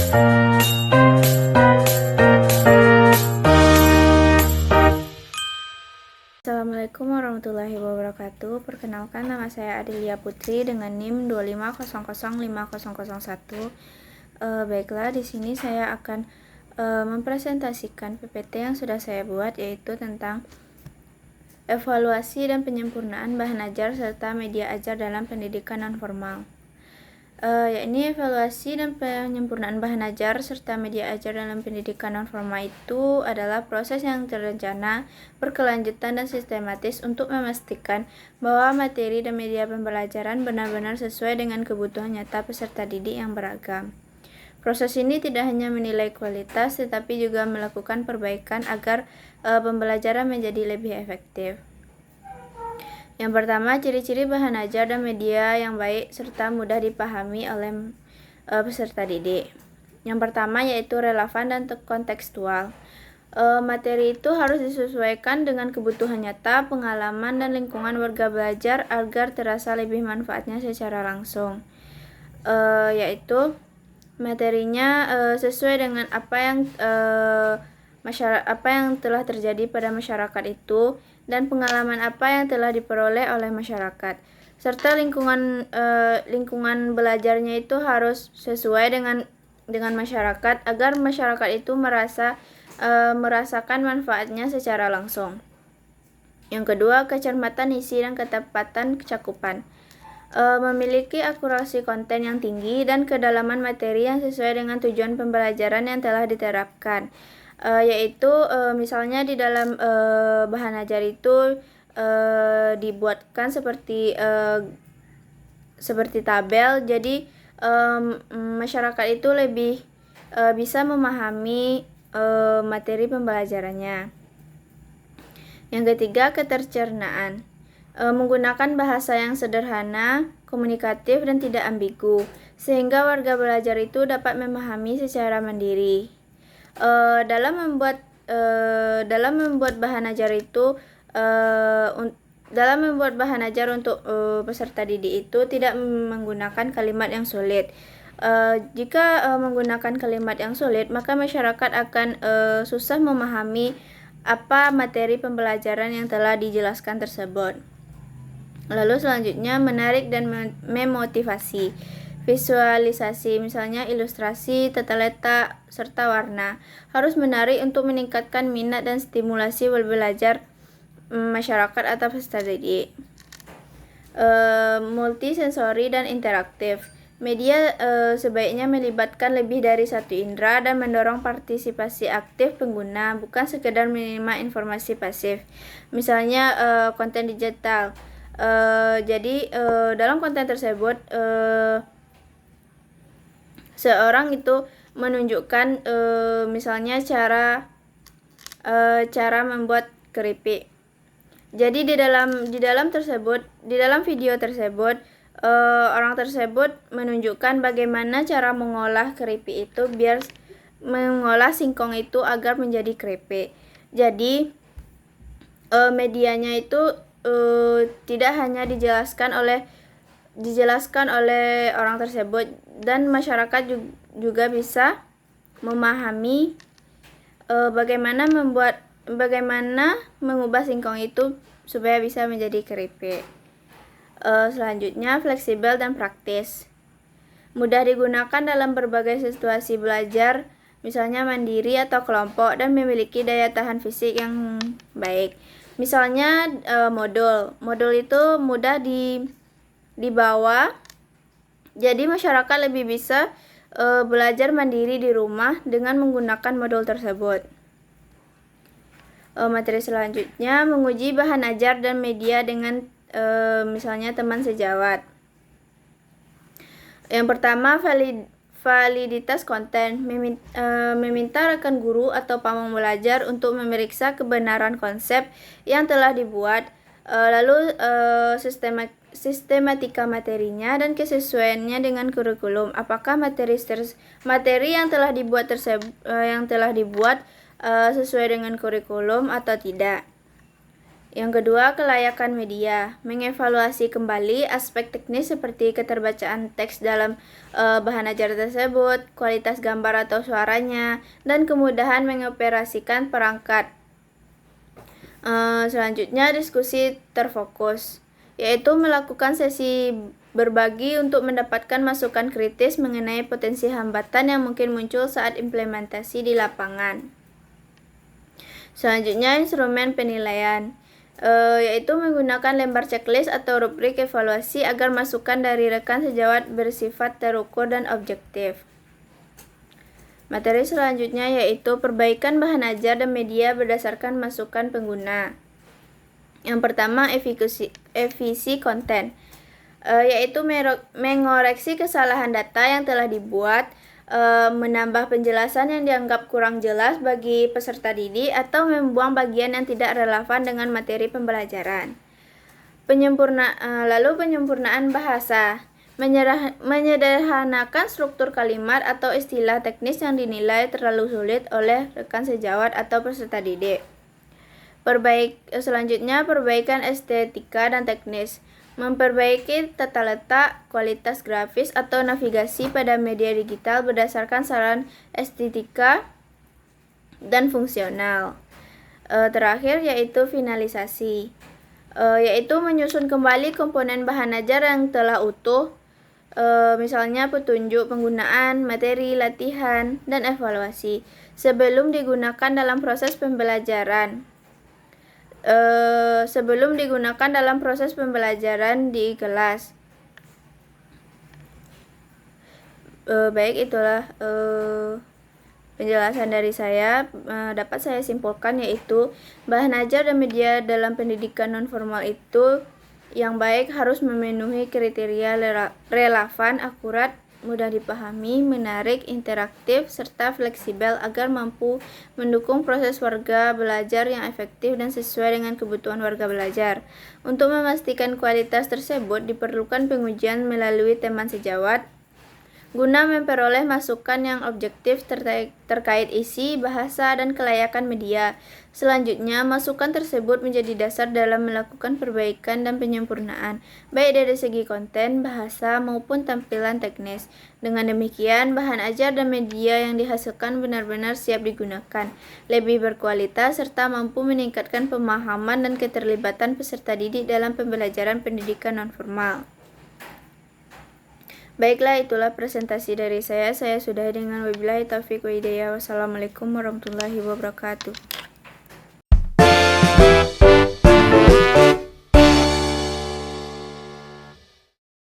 Assalamualaikum warahmatullahi wabarakatuh. Perkenalkan, nama saya Adelia Putri dengan NIM 250050001. Baiklah, di sini saya akan mempresentasikan PPT yang sudah saya buat, yaitu tentang evaluasi dan penyempurnaan bahan ajar serta media ajar dalam pendidikan non-formal. Yakni evaluasi dan penyempurnaan bahan ajar serta media ajar dalam pendidikan non-formal itu adalah proses yang terencana, berkelanjutan, dan sistematis untuk memastikan bahwa materi dan media pembelajaran benar-benar sesuai dengan kebutuhan nyata peserta didik yang beragam. Proses ini tidak hanya menilai kualitas, tetapi juga melakukan perbaikan agar pembelajaran menjadi lebih efektif. Yang pertama, ciri-ciri bahan ajar dan media yang baik serta mudah dipahami oleh peserta didik. Yang pertama yaitu relevan dan kontekstual. Materi itu harus disesuaikan dengan kebutuhan nyata, pengalaman, dan lingkungan warga belajar agar terasa lebih manfaatnya secara langsung. Yaitu materinya sesuai dengan apa yang telah terjadi pada masyarakat itu, dan pengalaman apa yang telah diperoleh oleh masyarakat, serta lingkungan belajarnya itu harus sesuai dengan masyarakat agar masyarakat itu merasakan manfaatnya secara langsung. Yang kedua, kecermatan isi dan ketepatan cakupan. Memiliki akurasi konten yang tinggi dan kedalaman materi yang sesuai dengan tujuan pembelajaran yang telah diterapkan. Yaitu misalnya di dalam bahan ajar itu dibuatkan seperti tabel, jadi masyarakat itu lebih bisa memahami materi pembelajarannya. Yang ketiga, ketercernaan. Menggunakan bahasa yang sederhana, komunikatif, dan tidak ambigu, sehingga warga belajar itu dapat memahami secara mandiri. Dalam membuat bahan ajar untuk peserta didik itu tidak menggunakan kalimat yang sulit. Jika menggunakan kalimat yang sulit, maka masyarakat akan susah memahami apa materi pembelajaran yang telah dijelaskan tersebut. Lalu selanjutnya, menarik dan memotivasi. Visualisasi, misalnya ilustrasi, tata letak, serta warna, harus menarik untuk meningkatkan minat dan stimulasi belajar masyarakat atau peserta didik. Multisensori dan interaktif. Media sebaiknya melibatkan lebih dari satu indera dan mendorong partisipasi aktif pengguna, bukan sekedar menerima informasi pasif. Misalnya konten digital. Jadi dalam konten tersebut seorang itu menunjukkan misalnya cara membuat keripik. Jadi di dalam video tersebut orang tersebut menunjukkan bagaimana cara mengolah keripik itu, biar mengolah singkong itu agar menjadi keripik. Jadi medianya itu tidak hanya dijelaskan oleh orang tersebut, dan masyarakat juga bisa memahami bagaimana mengubah singkong itu supaya bisa menjadi keripik. Selanjutnya, fleksibel dan praktis. Mudah digunakan dalam berbagai situasi belajar, misalnya mandiri atau kelompok, dan memiliki daya tahan fisik yang baik. Misalnya modul itu mudah dibawa, jadi masyarakat lebih bisa belajar mandiri di rumah dengan menggunakan modul tersebut. Materi selanjutnya, menguji bahan ajar dan media dengan misalnya teman sejawat. Yang pertama, validitas konten. Meminta rekan guru atau pamong belajar untuk memeriksa kebenaran konsep yang telah dibuat, lalu sistematika materinya dan kesesuaiannya dengan kurikulum. Apakah materi yang telah dibuat sesuai dengan kurikulum atau tidak. Yang kedua, kelayakan media. Mengevaluasi kembali aspek teknis seperti keterbacaan teks dalam bahan ajar tersebut, kualitas gambar atau suaranya, dan kemudahan mengoperasikan perangkat. Selanjutnya, diskusi terfokus, yaitu melakukan sesi berbagi untuk mendapatkan masukan kritis mengenai potensi hambatan yang mungkin muncul saat implementasi di lapangan. Selanjutnya, instrumen penilaian, yaitu menggunakan lembar checklist atau rubrik evaluasi agar masukan dari rekan sejawat bersifat terukur dan objektif. Materi selanjutnya yaitu perbaikan bahan ajar dan media berdasarkan masukan pengguna. Yang pertama, efisi konten, yaitu mengoreksi kesalahan data yang telah dibuat, menambah penjelasan yang dianggap kurang jelas bagi peserta didik, atau membuang bagian yang tidak relevan dengan materi pembelajaran. Lalu penyempurnaan bahasa, menyederhanakan struktur kalimat atau istilah teknis yang dinilai terlalu sulit oleh rekan sejawat atau peserta didik. Selanjutnya, perbaikan estetika dan teknis, memperbaiki tata letak, kualitas grafis atau navigasi pada media digital berdasarkan saran estetika dan fungsional. Terakhir yaitu finalisasi, yaitu menyusun kembali komponen bahan ajar yang telah utuh, misalnya petunjuk penggunaan, materi, latihan, dan evaluasi sebelum digunakan dalam proses pembelajaran. Di kelas. Baik, itulah penjelasan dari saya. Dapat saya simpulkan yaitu bahan ajar dan media dalam pendidikan nonformal itu yang baik harus memenuhi kriteria relevan, akurat, mudah dipahami, menarik, interaktif, serta fleksibel agar mampu mendukung proses warga belajar yang efektif dan sesuai dengan kebutuhan warga belajar. Untuk memastikan kualitas tersebut diperlukan pengujian melalui teman sejawat guna memperoleh masukan yang objektif terkait isi, bahasa, dan kelayakan media. Selanjutnya, masukan tersebut menjadi dasar dalam melakukan perbaikan dan penyempurnaan, baik dari segi konten, bahasa, maupun tampilan teknis. Dengan demikian, bahan ajar dan media yang dihasilkan benar-benar siap digunakan, lebih berkualitas, serta mampu meningkatkan pemahaman dan keterlibatan peserta didik dalam pembelajaran pendidikan nonformal. Baiklah, itulah presentasi dari saya. Saya sudahi dengan wabillahi taufiq wa hidayah. Wassalamualaikum warahmatullahi wabarakatuh.